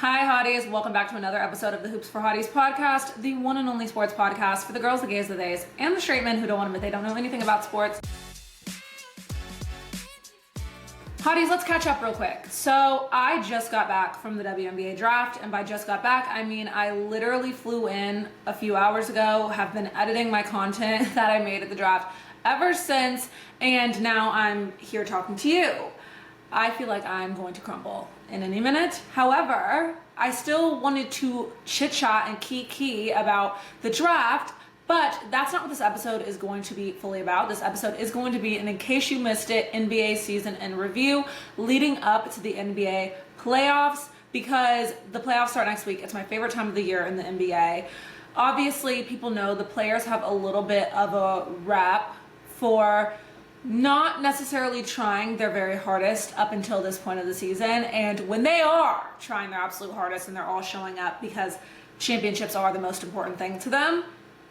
Hi Hotties, welcome back to another episode of the Hoops for Hotties podcast, the one and only sports podcast for the girls, the gays, the theys, and the straight men who don't want to admit they don't know anything about sports. Hotties, let's catch up real quick. So I just got back from the WNBA Draft, and by just got back, I mean I literally flew in a few hours ago, have been editing my content that I made at the draft ever since, and now I'm here talking to you. I feel like I'm going to crumble in any minute. However, I still wanted to chit chat and kiki about the draft, but that's not what this episode is going to be fully about. This episode is going to be, and in case you missed it, NBA season in review leading up to the NBA playoffs, because the playoffs start next week. It's my favorite time of the year in the NBA. Obviously, people know the players have a little bit of a rep for not necessarily trying their very hardest up until this point of the season, and when they are trying their absolute hardest and they're all showing up because championships are the most important thing to them,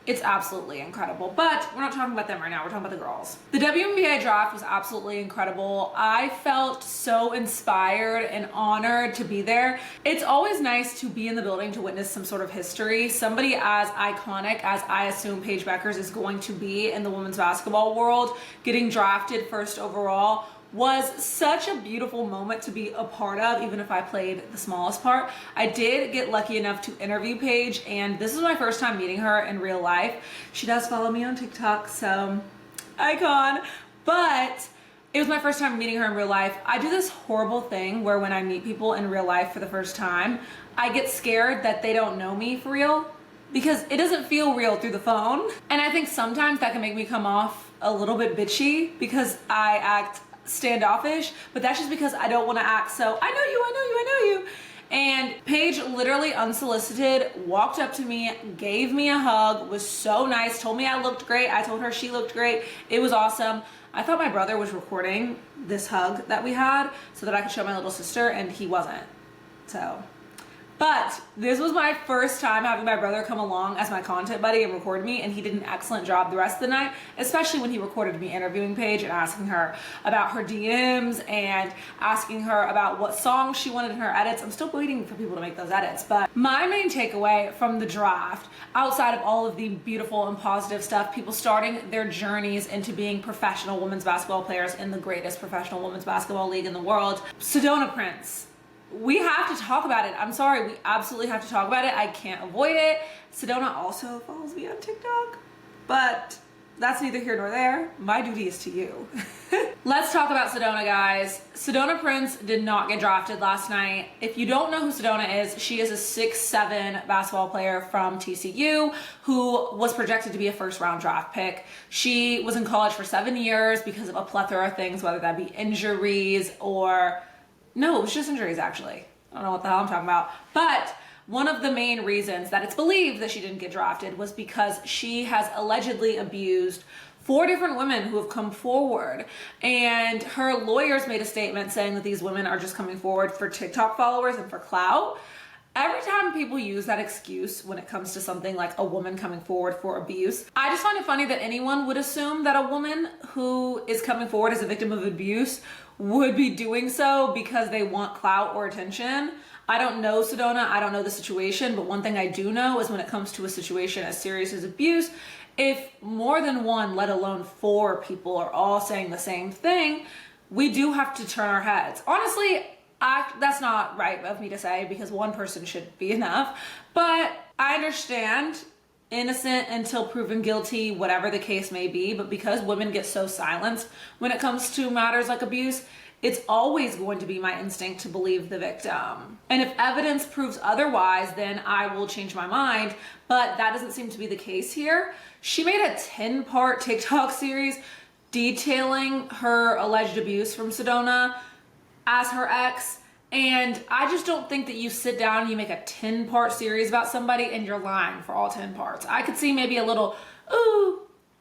it's absolutely incredible. But we're not talking about them right now, we're talking about the girls. The WNBA draft was absolutely incredible. I felt so inspired and honored to be there. It's always nice to be in the building to witness some sort of history. Somebody as iconic as I assume Paige Bueckers is going to be in the women's basketball world, getting drafted first overall, was such a beautiful moment to be a part of, even if I played the smallest part. I did get lucky enough to interview Paige, and this is my first time meeting her in real life. She does follow me on TikTok, so icon. But it was my first time meeting her in real life. I do this horrible thing where when I meet people in real life for the first time, I get scared that they don't know me for real, because it doesn't feel real through the phone. And I think sometimes that can make me come off a little bit bitchy because I act standoffish, but that's just because I don't want to act so I know you. And Paige literally unsolicited walked up to me, gave me a hug, was so nice, told me I looked great. I told her she looked great. It was awesome. I thought my brother was recording this hug that we had so that I could show my little sister, and he wasn't. But this was my first time having my brother come along as my content buddy and record me, and he did an excellent job the rest of the night, especially when he recorded me interviewing Paige and asking her about her DMs and asking her about what songs she wanted in her edits. I'm still waiting for people to make those edits, but my main takeaway from the draft, outside of all of the beautiful and positive stuff, people starting their journeys into being professional women's basketball players in the greatest professional women's basketball league in the world, Sedona Prince. We have to talk about it. I'm sorry, we absolutely have to talk about it. I can't avoid it. Sedona also follows me on TikTok, but that's neither here nor there. My duty is to you. Let's talk about Sedona, guys. Sedona Prince did not get drafted last night. If you don't know who Sedona is, she is a 6'7" basketball player from TCU who was projected to be a first-round draft pick. She was in college for 7 years because of a plethora of things, whether that be injuries or... No, it was just injuries, actually. I don't know what the hell I'm talking about. But one of the main reasons that it's believed that she didn't get drafted was because she has allegedly abused 4 different women who have come forward. And her lawyers made a statement saying that these women are just coming forward for TikTok followers and for clout. Every time people use that excuse when it comes to something like a woman coming forward for abuse, I just find it funny that anyone would assume that a woman who is coming forward as a victim of abuse would be doing so because they want clout or attention. I don't know Sedona, I don't know the situation, but one thing I do know is when it comes to a situation as serious as abuse, if more than one, let alone 4 people are all saying the same thing, we do have to turn our heads. Honestly, that's not right of me to say because one person should be enough, but I understand innocent until proven guilty, whatever the case may be, but because women get so silenced when it comes to matters like abuse, it's always going to be my instinct to believe the victim. And if evidence proves otherwise, then I will change my mind, but that doesn't seem to be the case here. She made a 10-part TikTok series detailing her alleged abuse from Sedona as her ex, and I just don't think that you sit down and you make a 10-part series about somebody and you're lying for all 10 parts. I could see maybe a little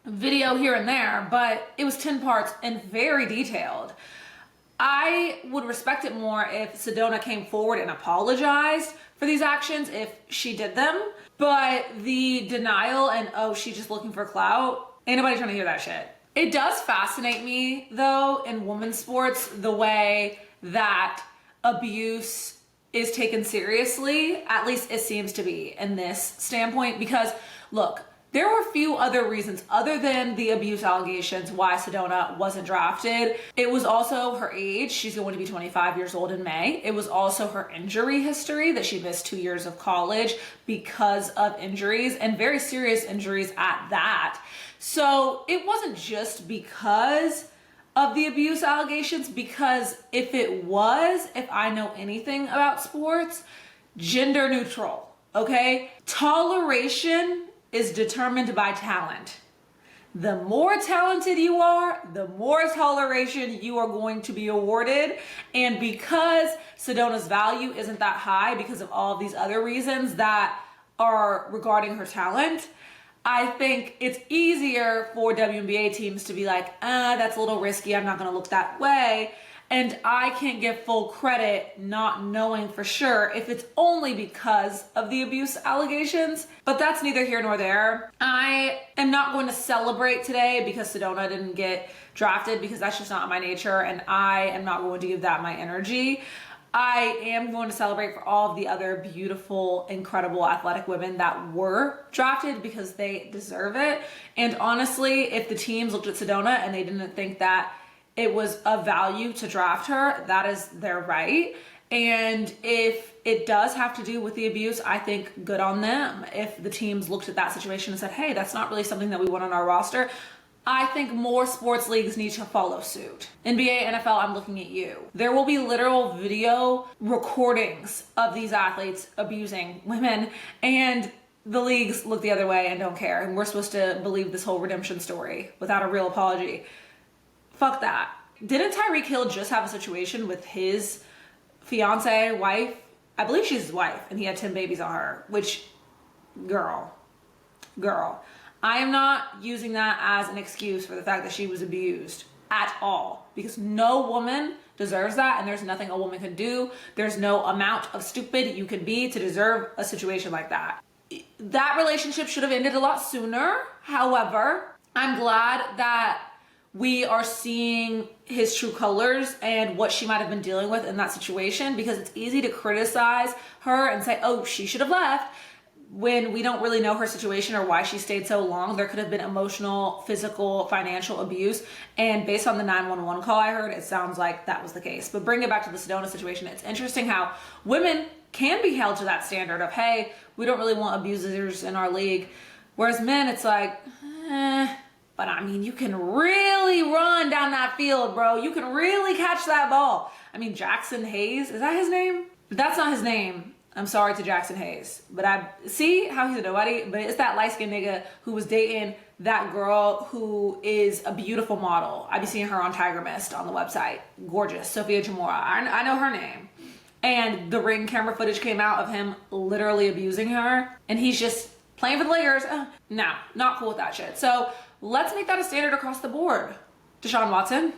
video here and there, but it was 10 parts and very detailed. I would respect it more if Sedona came forward and apologized for these actions if she did them, but the denial and she's just looking for clout, ain't nobody trying to hear that shit. It does fascinate me though in women's sports the way that abuse is taken seriously, at least it seems to be in this standpoint, because look, there were few other reasons other than the abuse allegations why Sedona wasn't drafted. It was also her age. She's going to be 25 years old in May. It was also her injury history, that she missed 2 years of college because of injuries, and very serious injuries at that. So it wasn't just because of the abuse allegations, because if I know anything about sports, gender neutral, okay? Toleration is determined by talent. The more talented you are, the more toleration you are going to be awarded. And because Sedona's value isn't that high because of all of these other reasons that are regarding her talent, I think it's easier for WNBA teams to be like, that's a little risky, I'm not gonna look that way. And I can't give full credit not knowing for sure if it's only because of the abuse allegations, but that's neither here nor there. I am not going to celebrate today because Sedona didn't get drafted, because that's just not my nature, and I am not going to give that my energy. I am going to celebrate for all of the other beautiful, incredible athletic women that were drafted, because they deserve it. And honestly, if the teams looked at Sedona and they didn't think that it was of value to draft her, that is their right. And if it does have to do with the abuse, I think good on them. If the teams looked at that situation and said, hey, that's not really something that we want on our roster, I think more sports leagues need to follow suit. NBA, NFL, I'm looking at you. There will be literal video recordings of these athletes abusing women, and the leagues look the other way and don't care. And we're supposed to believe this whole redemption story without a real apology. Fuck that. Didn't Tyreek Hill just have a situation with his fiance, wife? I believe she's his wife, and he had 10 babies on her, which, girl. I am not using that as an excuse for the fact that she was abused at all, because no woman deserves that, and there's nothing a woman can do. There's no amount of stupid you can be to deserve a situation like that. That relationship should have ended a lot sooner. However, I'm glad that we are seeing his true colors and what she might have been dealing with in that situation, because it's easy to criticize her and say, oh, she should have left, when we don't really know her situation or why she stayed so long. There could have been emotional, physical, financial abuse. And based on the 911 call I heard, it sounds like that was the case. But bring it back to the Sedona situation. It's interesting how women can be held to that standard of, hey, we don't really want abusers in our league. Whereas men, it's like, but I mean, you can really run down that field, bro. You can really catch that ball. I mean, Jackson Hayes, is that his name? That's not his name. I'm sorry to Jackson Hayes, but I see how he's a nobody, but it's that light-skinned nigga who was dating that girl who is a beautiful model. I be seeing her on Tiger Mist on the website. Gorgeous, Sophia Jamora. I know her name. And the Ring camera footage came out of him literally abusing her, and he's just playing for the Lakers. No, not cool with that shit. So let's make that a standard across the board. Deshaun Watson.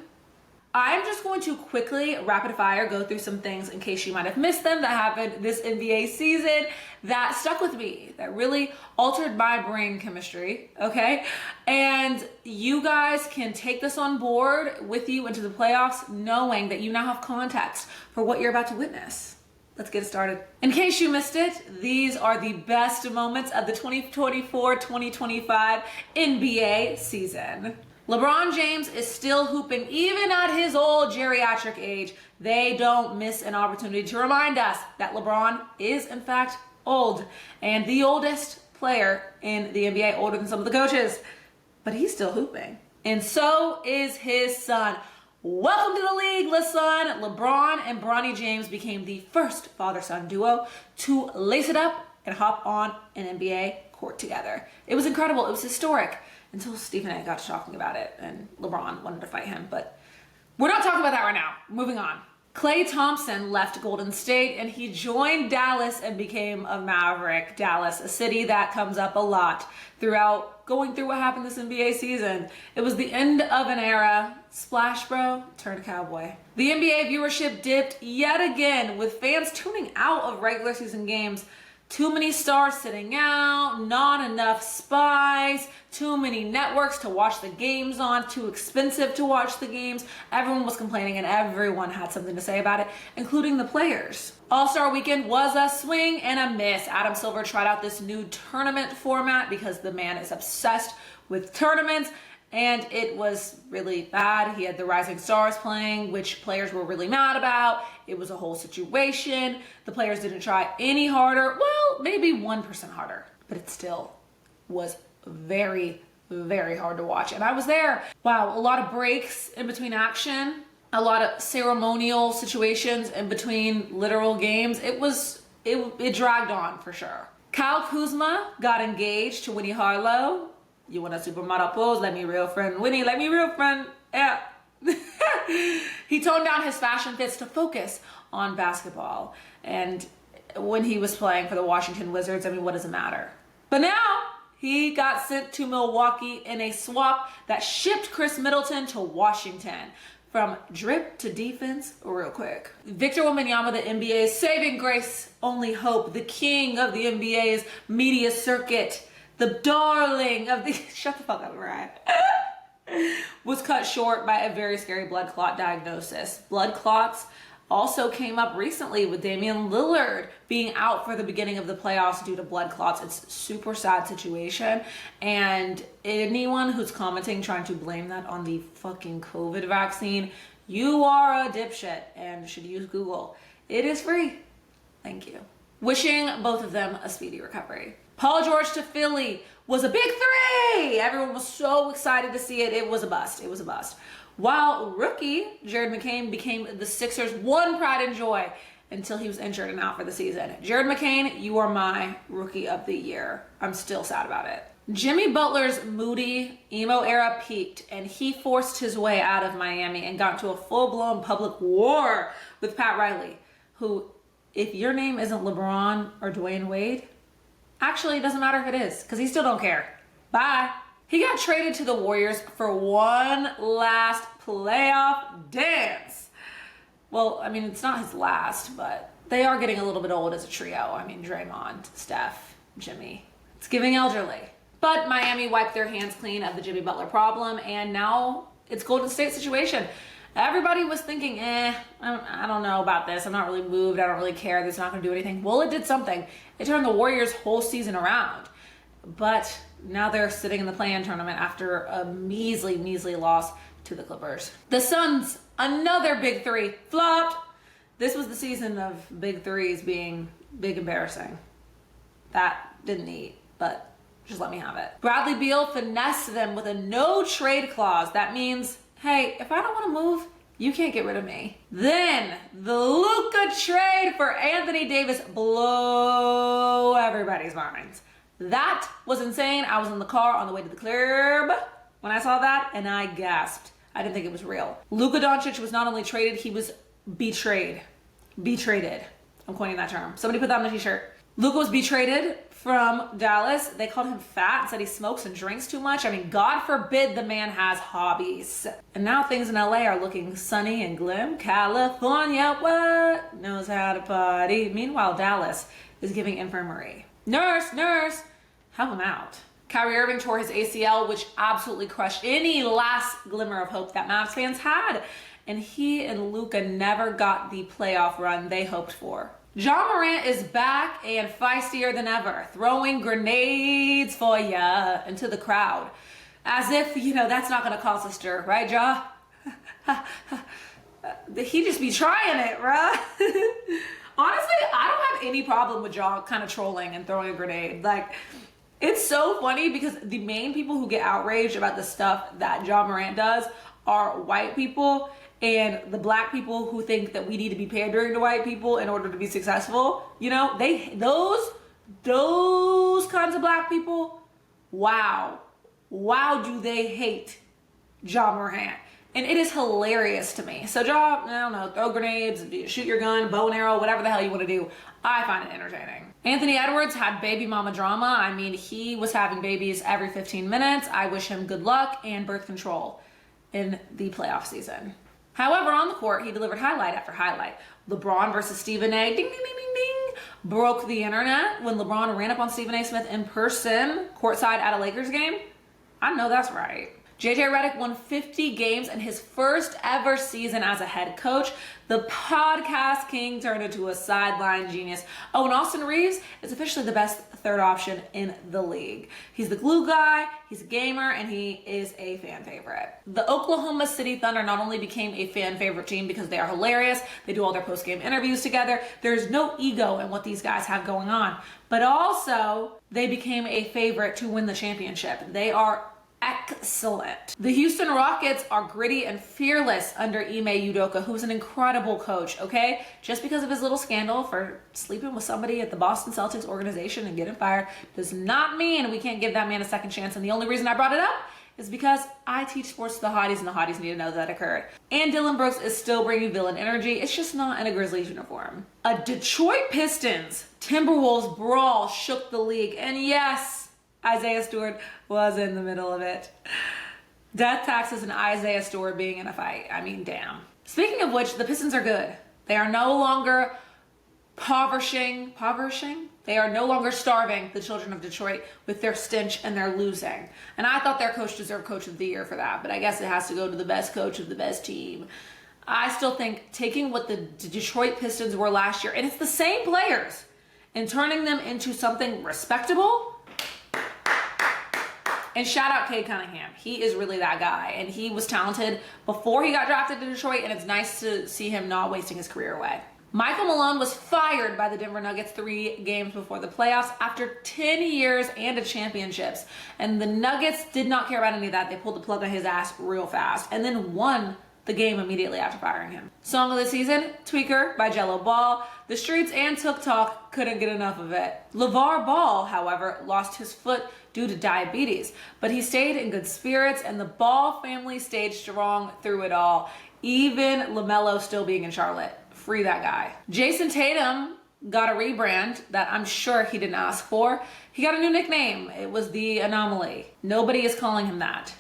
I'm just going to quickly, rapid fire, go through some things in case you might have missed them that happened this NBA season that stuck with me, that really altered my brain chemistry, okay? And you guys can take this on board with you into the playoffs, knowing that you now have context for what you're about to witness. Let's get started. In case you missed it, these are the best moments of the 2024-2025 NBA season. LeBron James is still hooping even at his old geriatric age. They don't miss an opportunity to remind us that LeBron is in fact old, and the oldest player in the NBA, older than some of the coaches, but he's still hooping. And so is his son. Welcome to the league, LeSon. LeBron and Bronny James became the first father-son duo to lace it up and hop on an NBA court together. It was incredible. It was historic. Until Stephen A. got to talking about it and LeBron wanted to fight him, but we're not talking about that right now. Moving on. Klay Thompson left Golden State and he joined Dallas and became a Maverick. Dallas, a city that comes up a lot throughout going through what happened this NBA season. It was the end of an era. Splash Bro turned cowboy. The NBA viewership dipped yet again, with fans tuning out of regular season games. Too many stars sitting out, not enough spies, too many networks to watch the games on, too expensive to watch the games. Everyone was complaining and everyone had something to say about it, including the players. All-Star Weekend was a swing and a miss. Adam Silver tried out this new tournament format because the man is obsessed with tournaments, and it was really bad. He had the Rising Stars playing, which players were really mad about. It was a whole situation. The players didn't try any harder. Well, maybe 1% harder, but it still was very, very hard to watch. And I was there. Wow, a lot of breaks in between action, a lot of ceremonial situations in between literal games. It dragged on for sure. Kyle Kuzma got engaged to Winnie Harlow. You want a supermodel pose? Let me real friend. Winnie, let me real friend. Yeah. He toned down his fashion fits to focus on basketball. And when he was playing for the Washington Wizards, I mean, what does it matter? But now he got sent to Milwaukee in a swap that shipped Chris Middleton to Washington. From drip to defense real quick. Victor Wembanyama, the NBA's saving grace, only hope, the king of the NBA's media circuit, the darling of the... Shut the fuck up, Mariah. Was cut short by a very scary blood clot diagnosis. Blood clots also came up recently with Damian Lillard being out for the beginning of the playoffs due to blood clots. It's a super sad situation. And anyone who's commenting, trying to blame that on the fucking COVID vaccine, you are a dipshit and should use Google. It is free. Thank you. Wishing both of them a speedy recovery. Paul George to Philly was a big three. Everyone was so excited to see it. It was a bust. It was a bust. While rookie Jared McCain became the Sixers' one pride and joy until he was injured and out for the season. Jared McCain, you are my rookie of the year. I'm still sad about it. Jimmy Butler's moody emo era peaked, and he forced his way out of Miami and got into a full-blown public war with Pat Riley, who, if your name isn't LeBron or Dwayne Wade, actually it doesn't matter if it is, because he still don't care. Bye. He got traded to the Warriors for one last playoff dance. Well, I mean, it's not his last, but they are getting a little bit old as a trio. I mean, Draymond, Steph, Jimmy. It's giving elderly. But Miami wiped their hands clean of the Jimmy Butler problem, and now it's Golden State situation. Everybody was thinking, I don't know about this. I'm not really moved. I don't really care. It's not going to do anything. Well, it did something. It turned the Warriors' whole season around. But now they're sitting in the play-in tournament after a measly loss to the Clippers. The Suns, another big three, flopped. This was the season of big threes being big embarrassing. That didn't eat, but just let me have it. Bradley Beal finessed them with a no trade clause. That means, hey, if I don't want to move, you can't get rid of me. Then the Luka trade for Anthony Davis blow everybody's minds. That was insane. I was in the car on the way to the club when I saw that, and I gasped. I didn't think it was real. Luka Doncic was not only traded, he was betrayed. Betrayed. I'm coining that term. Somebody put that on the t-shirt. Luka was betrayed from Dallas. They called him fat and said he smokes and drinks too much. I mean, God forbid the man has hobbies. And now things in LA are looking sunny and glim. California, what? Knows how to party. Meanwhile, Dallas is giving infirmary. Nurse, help him out. Kyrie Irving tore his ACL, which absolutely crushed any last glimmer of hope that Mavs fans had. And he and Luka never got the playoff run they hoped for. Ja Morant is back and feistier than ever, throwing grenades for ya into the crowd. As if, that's not going to cause a stir, right, Ja? He just be trying it, bruh. Honestly, I don't have any problem with Ja kind of trolling and throwing a grenade. Like, it's so funny because the main people who get outraged about the stuff that Ja Morant does are white people, and the black people who think that we need to be pandering to white people in order to be successful. Those kinds of black people, wow, do they hate Ja Morant. And it is hilarious to me. So Ja, I don't know, throw grenades, shoot your gun, bow and arrow, whatever the hell you want to do. I find it entertaining. Anthony Edwards had baby mama drama. I mean, he was having babies every 15 minutes. I wish him good luck and birth control in the playoff season. However, on the court, he delivered highlight after highlight. LeBron versus Stephen A. Ding, ding, ding, ding, ding. Broke the internet when LeBron ran up on Stephen A. Smith in person, courtside at a Lakers game. I know that's right. JJ Redick won 50 games in his first ever season as a head coach. The podcast king turned into a sideline genius. Oh, and Austin Reeves is officially the best third option in the league. He's the glue guy, he's a gamer, and he is a fan favorite. The Oklahoma City Thunder not only became a fan favorite team because they are hilarious, they do all their post-game interviews together, there's no ego in what these guys have going on, but also they became a favorite to win the championship. They are excellent. The Houston Rockets are gritty and fearless under Ime Udoka, who's an incredible coach, okay? Just because of his little scandal for sleeping with somebody at the Boston Celtics organization and getting fired does not mean we can't give that man a second chance. And the only reason I brought it up is because I teach sports to the Hotties, and the Hotties need to know that occurred. And Dillon Brooks is still bringing villain energy. It's just not in a Grizzlies uniform. A Detroit Pistons Timberwolves brawl shook the league. And yes, Isaiah Stewart was in the middle of it. Death taxes and Isaiah Stewart being in a fight. I mean, damn. Speaking of which, the Pistons are good. They are no longer impoverishing? They are no longer starving the children of Detroit with their stench and their losing. And I thought their coach deserved Coach of the Year for that, but I guess it has to go to the best coach of the best team. I still think taking what the Detroit Pistons were last year, and it's the same players, and turning them into something respectable. And shout out Cade Cunningham. He is really that guy. And he was talented before he got drafted to Detroit, and it's nice to see him not wasting his career away. Michael Malone was fired by the Denver Nuggets 3 games before the playoffs after 10 years and a championships. And the Nuggets did not care about any of that. They pulled the plug on his ass real fast and then won the game immediately after firing him. Song of the season, Tweaker by Jello Ball. The streets and TikTok couldn't get enough of it. LeVar Ball, however, lost his foot due to diabetes, but he stayed in good spirits, and the Ball family stayed strong through it all, even LaMelo still being in Charlotte. Free that guy. Jason Tatum got a rebrand that I'm sure he didn't ask for. He got a new nickname. It was the Anomaly. Nobody is calling him that.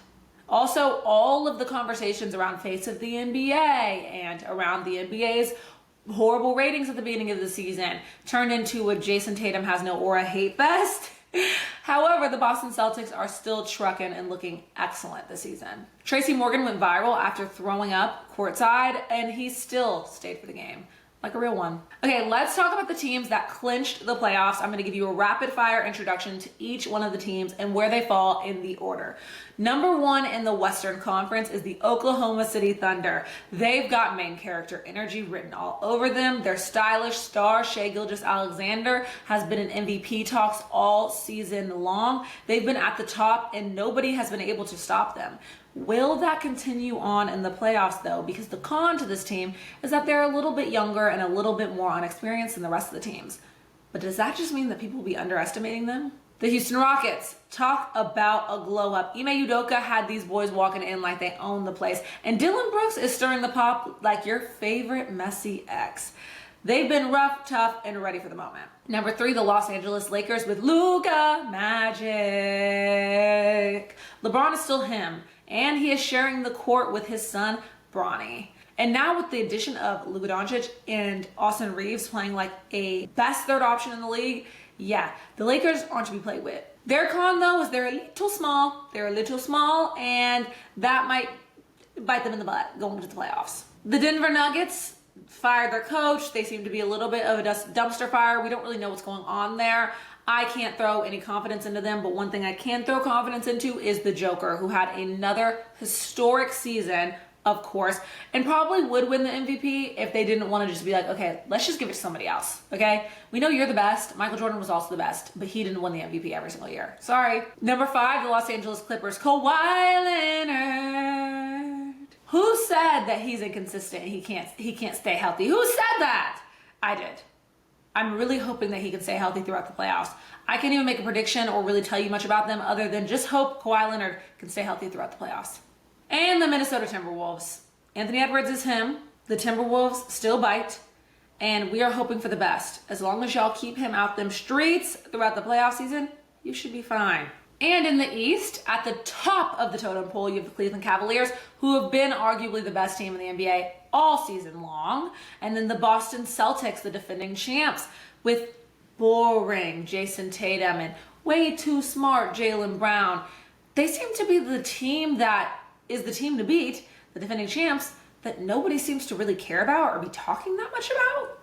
Also, all of the conversations around face of the NBA and around the NBA's horrible ratings at the beginning of the season turned into a Jason Tatum has no aura hate fest. However, the Boston Celtics are still trucking and looking excellent this season. Tracy Morgan went viral after throwing up courtside, and he still stayed for the game. Like a real one. Okay, let's talk about the teams that clinched the playoffs. I'm gonna give you a rapid fire introduction to each one of the teams and where they fall in the order. Number 1 in the Western Conference is the Oklahoma City Thunder. They've got main character energy written all over them. Their stylish star, Shai Gilgeous-Alexander, has been in MVP talks all season long. They've been at the top and nobody has been able to stop them. Will that continue on in the playoffs though? Because the con to this team is that they're a little bit younger and a little bit more unexperienced than the rest of the teams. But does that just mean that people will be underestimating them? The Houston Rockets, talk about a glow up. Ime Udoka had these boys walking in like they own the place. And Dillon Brooks is stirring the pot like your favorite messy ex. They've been rough, tough, and ready for the moment. Number 3, the Los Angeles Lakers with Luka Magic. LeBron is still him, and he is sharing the court with his son, Bronny. And now with the addition of Luka Doncic and Austin Reeves playing like a best third option in the league, yeah, the Lakers aren't to be played with. Their con though is they're a little small. They're a little small, and that might bite them in the butt going into the playoffs. The Denver Nuggets fired their coach. They seem to be a little bit of a dumpster fire. We don't really know what's going on there. I can't throw any confidence into them, but one thing I can throw confidence into is the Joker, who had another historic season, of course, and probably would win the MVP if they didn't want to just be like, okay, let's just give it to somebody else, okay? We know you're the best. Michael Jordan was also the best, but he didn't win the MVP every single year. Sorry. Number 5, the Los Angeles Clippers, Kawhi Leonard. Who said that he's inconsistent and he can't stay healthy? Who said that? I did. I'm really hoping that he can stay healthy throughout the playoffs. I can't even make a prediction or really tell you much about them other than just hope Kawhi Leonard can stay healthy throughout the playoffs. And the Minnesota Timberwolves. Anthony Edwards is him. The Timberwolves still bite. And we are hoping for the best. As long as y'all keep him out them streets throughout the playoff season, you should be fine. And in the East, at the top of the totem pole, you have the Cleveland Cavaliers, who have been arguably the best team in the NBA all season long. And then the Boston Celtics, the defending champs, with boring Jason Tatum and way too smart Jaylen Brown. They seem to be the team that is the team to beat, the defending champs, that nobody seems to really care about or be talking that much about.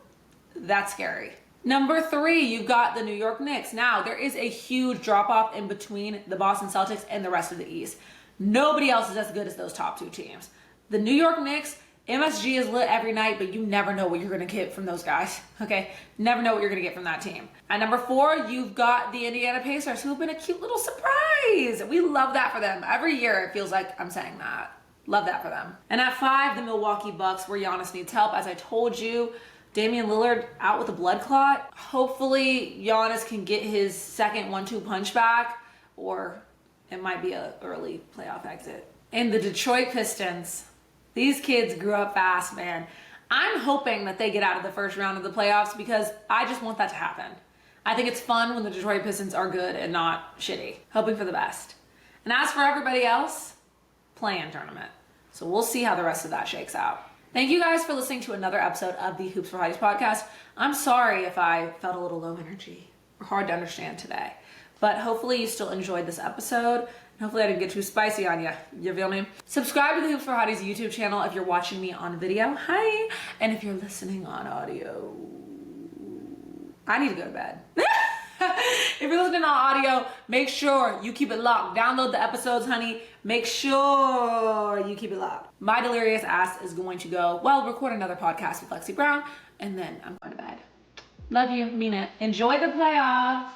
That's scary. Number 3, you've got the New York Knicks. Now, there is a huge drop-off in between the Boston Celtics and the rest of the East. Nobody else is as good as those top 2 teams. The New York Knicks, MSG is lit every night, but you never know what you're going to get from those guys, okay? Never know what you're going to get from that team. At number 4, you've got the Indiana Pacers, who have been a cute little surprise. We love that for them. Every year, it feels like I'm saying that. Love that for them. And at 5, the Milwaukee Bucks, where Giannis needs help. As I told you, Damian Lillard out with a blood clot. Hopefully, Giannis can get his second 1-2 punch back, or it might be an early playoff exit. And the Detroit Pistons, these kids grew up fast, man. I'm hoping that they get out of the first round of the playoffs because I just want that to happen. I think it's fun when the Detroit Pistons are good and not shitty. Hoping for the best. And as for everybody else, play-in tournament. So we'll see how the rest of that shakes out. Thank you guys for listening to another episode of the Hoops for Hotties podcast. I'm sorry if I felt a little low energy or hard to understand today, but hopefully you still enjoyed this episode. Hopefully I didn't get too spicy on you. You feel me? Subscribe to the Hoops for Hotties YouTube channel if you're watching me on video. Hi. And if you're listening on audio, I need to go to bed. If you're listening on audio, make sure you keep it locked. Download the episodes, honey. Make sure you keep it locked. My delirious ass is going to go, well, record another podcast with Lexi Brown, and then I'm going to bed. Love you. Mean it. Enjoy the playoffs.